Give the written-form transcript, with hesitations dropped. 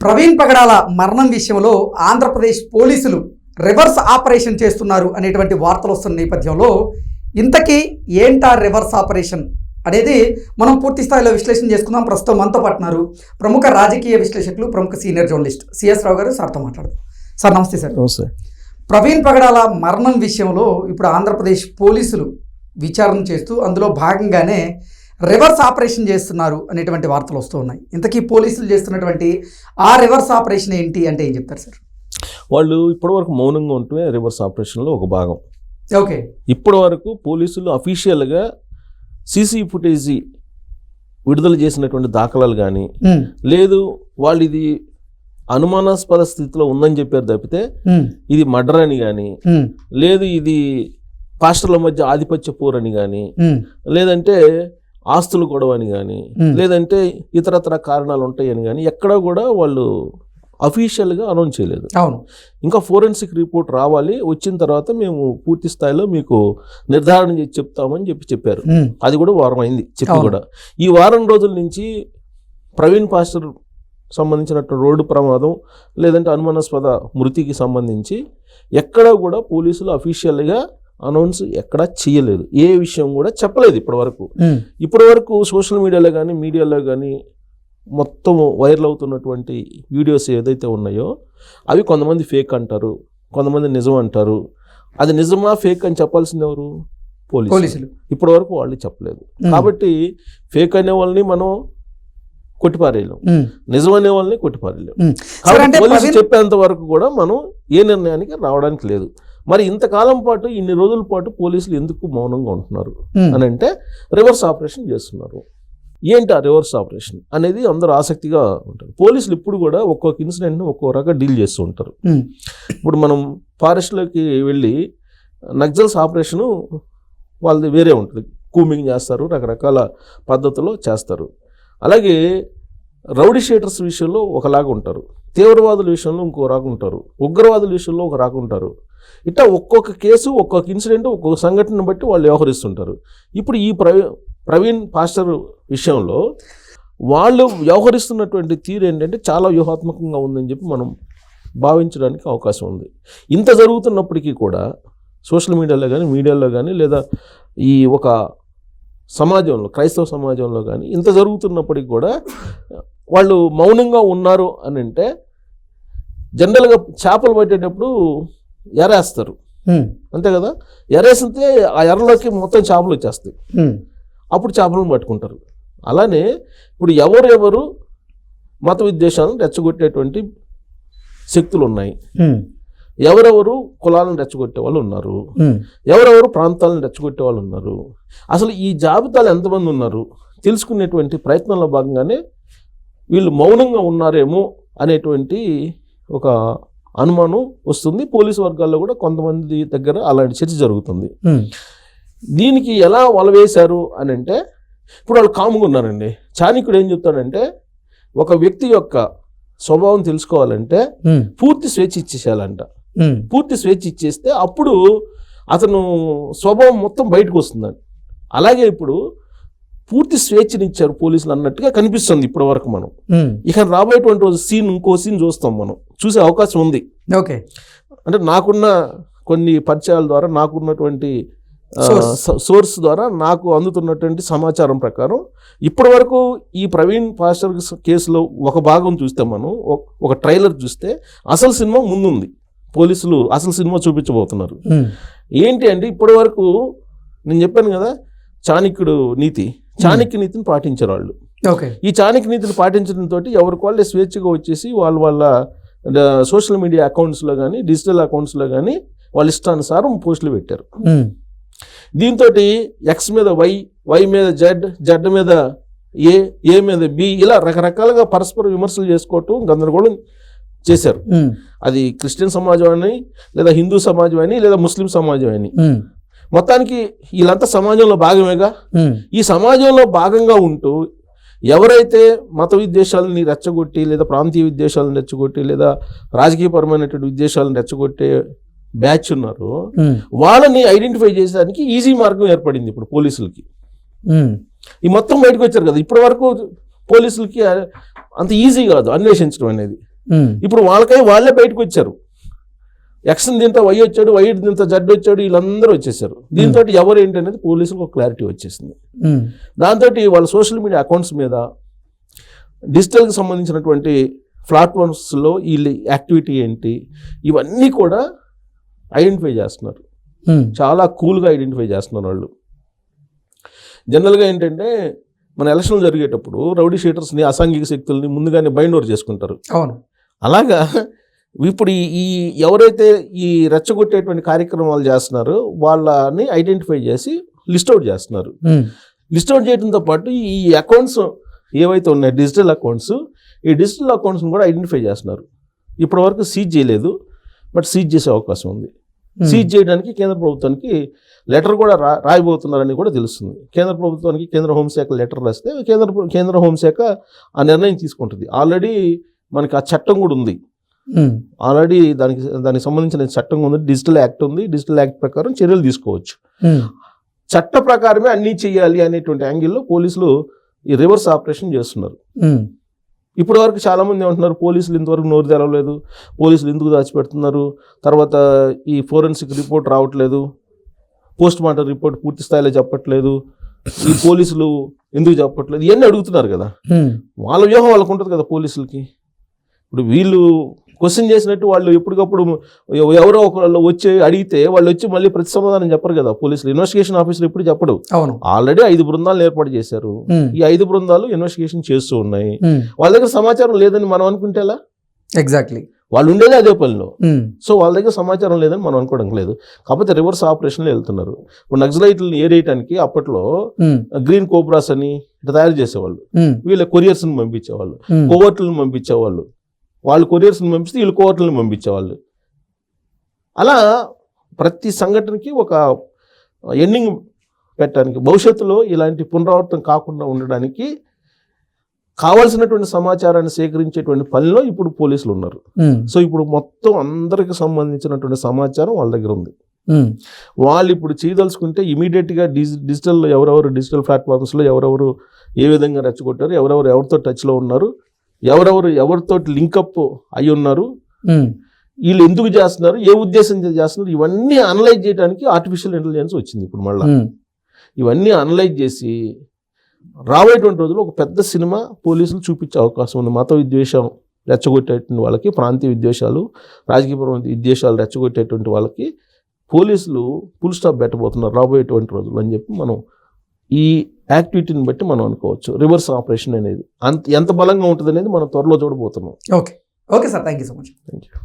ప్రవీణ్ పగడాల మరణం విషయంలో ఆంధ్రప్రదేశ్ పోలీసులు రివర్స్ ఆపరేషన్ చేస్తున్నారు అనేటువంటి వార్తలు వస్తున్న నేపథ్యంలో ఇంతకీ ఏంటా రివర్స్ ఆపరేషన్ అనేది మనం పూర్తి స్థాయిలో విశ్లేషణ చేసుకుందాం. ప్రస్తుతం మనతో పాటున్నారు ప్రముఖ రాజకీయ విశ్లేషకులు, ప్రముఖ సీనియర్ జర్నలిస్ట్ సిఎస్ రావు గారు. సార్తో మాట్లాడదాం. సార్ నమస్తే. సార్ నమస్తే. ప్రవీణ్ పగడాల మరణం విషయంలో ఇప్పుడు ఆంధ్రప్రదేశ్ పోలీసులు విచారణ చేస్తూ అందులో భాగంగానే రివర్స్ ఆపరేషన్ చేస్తున్నారు అనేటువంటి వార్తలు వస్తూ ఉన్నాయి. ఇంతకీ పోలీసులు చేస్తున్నటువంటి ఆ రివర్స్ ఆపరేషన్ ఏంటి అంటే ఏం చెప్తారు సార్? వాళ్ళు ఇప్పటివరకు మౌనంగా ఉంటే రివర్స్ ఆపరేషన్లో ఒక భాగం. ఓకే, ఇప్పటి వరకు పోలీసులు అఫీషియల్గా సీసీ ఫుటేజీ విడుదల చేసినటువంటి దాఖలాలు కానీ లేదు, వాళ్ళు ఇది అనుమానాస్పద స్థితిలో ఉందని చెప్పారు తప్పితే ఇది మర్డర్ అని కానీ, లేదు ఇది పాస్టర్ల మధ్య ఆధిపత్య పోరని కానీ, లేదంటే ఆస్తులు గొడవ అని కానీ, లేదంటే ఇతరతర కారణాలు ఉంటాయని కానీ ఎక్కడా కూడా వాళ్ళు అఫీషియల్గా అనౌన్స్ చేయలేదు. అవును, ఇంకా ఫోరెన్సిక్ రిపోర్ట్ రావాలి, వచ్చిన తర్వాత మేము పూర్తి స్థాయిలో మీకు నిర్ధారణ చేసి చెప్తామని చెప్పారు. అది కూడా వారం అయింది చెప్పి కూడా. ఈ వారం రోజుల నుంచి ప్రవీణ్ పాస్టర్ సంబంధించినట్టు రోడ్డు ప్రమాదం లేదంటే అనుమానాస్పద మృతికి సంబంధించి ఎక్కడా కూడా పోలీసులు అఫీషియల్గా అనౌన్స్ ఎక్కడా చేయలేదు. ఏ విషయం కూడా చెప్పలేదు ఇప్పటి వరకు సోషల్ మీడియాలో కానీ మీడియాలో కానీ మొత్తం వైరల్ అవుతున్నటువంటి వీడియోస్ ఏదైతే ఉన్నాయో అవి కొంతమంది ఫేక్ అంటారు, కొంతమంది నిజం అంటారు. అది నిజమా ఫేక్ అని చెప్పాల్సింది ఎవరు? పోలీసులు. ఇప్పటి వరకు వాళ్ళు చెప్పలేదు. కాబట్టి ఫేక్ అనే వాళ్ళని మనం కొట్టిపారేయలేం, నిజం అనే వాళ్ళని కొట్టిపారేయలేం. కాబట్టి పోలీసులు చెప్పేంత వరకు కూడా మనం ఏ నిర్ణయానికి రావడానికి లేదు. మరి ఇంతకాలం పాటు ఇన్ని రోజుల పాటు పోలీసులు ఎందుకు మౌనంగా ఉంటున్నారు అని అంటే రివర్స్ ఆపరేషన్ చేస్తున్నారు. ఏంటి ఆ రివర్స్ ఆపరేషన్ అనేది అందరూ ఆసక్తిగా ఉంటారు. పోలీసులు ఇప్పుడు కూడా ఒక్కొక్క ఇన్సిడెంట్ని ఒక్కో రకంగా డీల్ చేస్తూ ఉంటారు. ఇప్పుడు మనం ఫారెస్ట్లోకి వెళ్ళి నక్సల్స్ ఆపరేషను వాళ్ళది వేరే ఉంటుంది, కూమింగ్ చేస్తారు, రకరకాల పద్ధతుల్లో చేస్తారు. అలాగే రౌడీ షీటర్స్ విషయంలో ఒకలాగా ఉంటారు, తీవ్రవాదుల విషయంలో ఇంకో రాగా ఉంటారు, ఉగ్రవాదుల విషయంలో ఒక రాగా ఉంటారు. ఇట్లా ఒక్కొక్క కేసు ఒక్కొక్క ఇన్సిడెంట్ ఒక్కొక్క సంఘటనను బట్టి వాళ్ళు వ్యవహరిస్తుంటారు. ఇప్పుడు ఈ ప్రవీణ్ పాస్టర్ విషయంలో వాళ్ళు వ్యవహరిస్తున్నటువంటి తీరు ఏంటంటే చాలా వ్యూహాత్మకంగా ఉందని చెప్పి మనం భావించడానికి అవకాశం ఉంది. ఇంత జరుగుతున్నప్పటికీ కూడా సోషల్ మీడియాలో కానీ మీడియాలో కానీ లేదా ఈ ఒక సమాజంలో క్రైస్తవ సమాజంలో కానీ ఇంత జరుగుతున్నప్పటికీ కూడా వాళ్ళు మౌనంగా ఉన్నారు అని అంటే, జనరల్గా చేపలు పట్టేటప్పుడు ఎరేస్తారు అంతే కదా, ఎరేస్తే ఆ ఎర్రలోకి మొత్తం చేపలు వచ్చేస్తాయి, అప్పుడు చేపలను పట్టుకుంటారు. అలానే ఇప్పుడు ఎవరెవరు మత విద్వేషాలను రెచ్చగొట్టేటువంటి శక్తులు ఉన్నాయి, ఎవరెవరు కులాలను రెచ్చగొట్టే వాళ్ళు ఉన్నారు, ఎవరెవరు ప్రాంతాలను రెచ్చగొట్టే వాళ్ళు ఉన్నారు, అసలు ఈ జాబితాలు ఎంతమంది ఉన్నారు తెలుసుకునేటువంటి ప్రయత్నంలో భాగంగానే వీళ్ళు మౌనంగా ఉన్నారేమో అనేటువంటి ఒక అనుమానం వస్తుంది. పోలీసు వర్గాల్లో కూడా కొంతమంది దగ్గర అలాంటి చర్చ జరుగుతుంది. దీనికి ఎలా వలవేశారు అని అంటే, ఇప్పుడు వాళ్ళు కాముగా ఉన్నారండి. చాణక్యుడు ఏం చెప్తాడంటే, ఒక వ్యక్తి యొక్క స్వభావం తెలుసుకోవాలంటే పూర్తి స్వేచ్ఛ ఇచ్చేసేయాలంట. పూర్తి స్వేచ్ఛ ఇచ్చేస్తే అప్పుడు అతను స్వభావం మొత్తం బయటకు వస్తుందండి. అలాగే ఇప్పుడు పూర్తి స్వేచ్ఛనిచ్చారు పోలీసులు అన్నట్టుగా కనిపిస్తుంది ఇప్పటి వరకు. మనం ఇక రాబోయేటువంటి రోజు ఇంకో సీన్ చూస్తాం, మనం చూసే అవకాశం ఉంది. ఓకే, అంటే నాకున్న కొన్ని పరిచయాల ద్వారా, నాకున్నటువంటి సోర్స్ ద్వారా నాకు అందుతున్నటువంటి సమాచారం ప్రకారం ఇప్పటి వరకు ఈ ప్రవీణ్ పాస్టర్ కేసులో ఒక భాగం చూస్తే, మనం ఒక ట్రైలర్ చూస్తే అసలు సినిమా ముందుంది. పోలీసులు అసలు సినిమా చూపించబోతున్నారు. ఏంటి అంటే, ఇప్పటి వరకు నేను చెప్పాను కదా చాణక్యుడు నీతి, చాణక్య నీతిని పాటించారు వాళ్ళు. ఈ చాణక్య నీతిని పాటించడంతో ఎవరికి వాళ్ళే స్వేచ్ఛగా వచ్చేసి వాళ్ళ సోషల్ మీడియా అకౌంట్స్లో కానీ డిజిటల్ అకౌంట్స్లో కానీ వాళ్ళ ఇష్టానుసారం పోస్టులు పెట్టారు. దీంతో ఎక్స్ మీద వై మీద జెడ్ మీద ఏ మీద బి, ఇలా రకరకాలుగా పరస్పర విమర్శలు చేసుకోవటం, గందరగోళం చేశారు. అది క్రిస్టియన్ సమాజం అని, లేదా హిందూ సమాజం అని, లేదా ముస్లిం సమాజం అని, మొత్తానికి వీళ్ళంతా సమాజంలో భాగమేగా. ఈ సమాజంలో భాగంగా ఉంటూ ఎవరైతే మత విద్వేషాలని రెచ్చగొట్టి, లేదా ప్రాంతీయ విద్వేషాలను రెచ్చగొట్టి, లేదా రాజకీయపరమైనటువంటి విద్వేషాలను రెచ్చగొట్టే బ్యాచ్ ఉన్నారో వాళ్ళని ఐడెంటిఫై చేసేదానికి ఈజీ మార్గం ఏర్పడింది ఇప్పుడు పోలీసులకి. ఈ మొత్తం బయటకు వచ్చారు కదా, ఇప్పటి వరకు పోలీసులకి అంత ఈజీ కాదు అన్వేషించడం అనేది. ఇప్పుడు వాళ్ళే బయటకు వచ్చారు. ఎక్స్ దీంతో వై వచ్చాడు, వై దీంతో జడ్ వచ్చాడు, వీళ్ళందరూ వచ్చేసారు. దీంతో ఎవరు ఏంటి అనేది పోలీసులకు ఒక క్లారిటీ వచ్చేసింది. దాంతో వాళ్ళ సోషల్ మీడియా అకౌంట్స్ మీద డిజిటల్కి సంబంధించినటువంటి ప్లాట్ఫామ్స్లో వీళ్ళ యాక్టివిటీ ఏంటి ఇవన్నీ కూడా ఐడెంటిఫై చేస్తున్నారు. చాలా కూల్గా ఐడెంటిఫై చేస్తున్నారు వాళ్ళు. జనరల్గా ఏంటంటే మన ఎలక్షన్లు జరిగేటప్పుడు రౌడీ షీటర్స్ని, అసాంఘిక శక్తుల్ని ముందుగానే బైండ్ ఓవర్ చేసుకుంటారు. అవును. అలాగా ఇప్పుడు ఈ ఎవరైతే ఈ రెచ్చగొట్టేటువంటి కార్యక్రమాలు చేస్తున్నారో వాళ్ళని ఐడెంటిఫై చేసి లిస్ట్ అవుట్ చేస్తున్నారు. లిస్ట్ అవుట్ చేయడంతో పాటు ఈ అకౌంట్స్ ఏవైతే ఉన్నాయి డిజిటల్ అకౌంట్స్, ఈ డిజిటల్ అకౌంట్స్ని కూడా ఐడెంటిఫై చేస్తున్నారు. ఇప్పటి వరకు సీజ్ చేయలేదు, బట్ సీజ్ చేసే అవకాశం ఉంది. సీజ్ చేయడానికి కేంద్ర ప్రభుత్వానికి లెటర్ కూడా రాయబోతున్నారని కూడా తెలుస్తుంది. కేంద్ర ప్రభుత్వానికి కేంద్ర హోంశాఖ లెటర్ రాస్తే కేంద్ర హోంశాఖ ఆ నిర్ణయం తీసుకుంటుంది. ఆల్రెడీ మనకి ఆ చట్టం కూడా ఉంది. ఆల్రెడీ దానికి సంబంధించిన చట్టం ఉంది, డిజిటల్ యాక్ట్ ఉంది. డిజిటల్ యాక్ట్ ప్రకారం చర్యలు తీసుకోవచ్చు. చట్ట ప్రకారమే అన్నీ చేయాలి అనేటువంటి యాంగిల్లో పోలీసులు ఈ రివర్స్ ఆపరేషన్ చేస్తున్నారు. ఇప్పటి వరకు చాలా మంది ఏమంటున్నారు, పోలీసులు ఇంతవరకు నోరు తెరవలేదు, పోలీసులు ఎందుకు దాచిపెడుతున్నారు, తర్వాత ఈ ఫోరెన్సిక్ రిపోర్ట్ రావట్లేదు, పోస్ట్ మార్టం రిపోర్ట్ పూర్తి స్థాయిలో చెప్పట్లేదు, ఈ పోలీసులు ఎందుకు చెప్పట్లేదు, ఇవన్నీ అడుగుతున్నారు కదా. వాళ్ళ వ్యూహం వాళ్ళకు ఉంటుంది కదా పోలీసులకి. ఇప్పుడు వీళ్ళు క్వశ్చన్ చేసినట్టు వాళ్ళు ఎప్పటికప్పుడు ఎవరో ఒకళ్ళు వచ్చి అడిగితే వాళ్ళు వచ్చి మళ్ళీ ప్రతి సమాధానం చెప్పరు కదా పోలీసులు. ఇన్వెస్టిగేషన్ ఆఫీసర్ ఎప్పుడు చెప్పడు. ఆల్రెడీ 5 బృందాలను ఏర్పాటు చేశారు. ఈ 5 బృందాలు ఇన్వెస్టిగేషన్ చేస్తూ ఉన్నాయి. వాళ్ళ దగ్గర సమాచారం లేదని మనం అనుకుంటే ఎలా? ఎగ్జాక్ట్లీ, వాళ్ళు ఉండేది అదే పనిలో. సో వాళ్ళ దగ్గర సమాచారం లేదని మనం అనుకోవడం లేదు. కాకపోతే రివర్స్ ఆపరేషన్లో వెళ్తున్నారు. ఇప్పుడు నక్సలైట్లను ఏరేయడానికి అప్పట్లో గ్రీన్ కోబ్రాస్ అని తయారు చేసేవాళ్ళు. వీళ్ళ కొరియర్స్ని పంపించేవాళ్ళు, కోవర్ట్లను పంపించేవాళ్ళు. వాళ్ళు కొరియర్స్ని పంపిస్తే వీళ్ళు కోవర్ట్లను పంపించేవాళ్ళు. అలా ప్రతి సంఘటనకి ఒక ఎండింగ్ పెట్టడానికి, భవిష్యత్తులో ఇలాంటి పునరావృతం కాకుండా ఉండడానికి కావాల్సినటువంటి సమాచారాన్ని సేకరించేటువంటి పనిలో ఇప్పుడు పోలీసులు ఉన్నారు. సో ఇప్పుడు మొత్తం అందరికి సంబంధించినటువంటి సమాచారం వాళ్ళ దగ్గర ఉంది. వాళ్ళు ఇప్పుడు చేయదలుచుకుంటే ఇమీడియట్గా డిజిటల్ ఎవరెవరు డిజిటల్ ప్లాట్ఫామ్స్లో ఎవరెవరు ఏ విధంగా రెచ్చగొట్టారు, ఎవరితో టచ్లో ఉన్నారు, ఎవరితో లింకప్ అయి ఉన్నారు, వీళ్ళు ఎందుకు చేస్తున్నారు, ఏ ఉద్దేశంతో చేస్తున్నారు, ఇవన్నీ అనలైజ్ చేయడానికి ఆర్టిఫిషియల్ ఇంటెలిజెన్స్ వచ్చింది ఇప్పుడు మళ్ళీ. ఇవన్నీ అనలైజ్ చేసి రాబోయేటువంటి రోజుల్లో ఒక పెద్ద సినిమా పోలీసులు చూపించే అవకాశం ఉంది. మత విద్వేషం రెచ్చగొట్టేటువంటి వాళ్ళకి, ప్రాంతీయ విద్వేషాలు, రాజకీయపరమైన విద్వేషాలు రెచ్చగొట్టేటువంటి వాళ్ళకి పోలీసులు ఫుల్ స్టాప్ పెట్టబోతున్నారు రాబోయేటువంటి రోజులు అని చెప్పి మనం ఈ యాక్టివిటీని బట్టి మనం అనుకోవచ్చు. రివర్స్ ఆపరేషన్ అనేది ఎంత బలంగా ఉంటుంది అనేది మనం త్వరలో చూడబోతున్నాం. Okay sir, thank you so much. Thank you.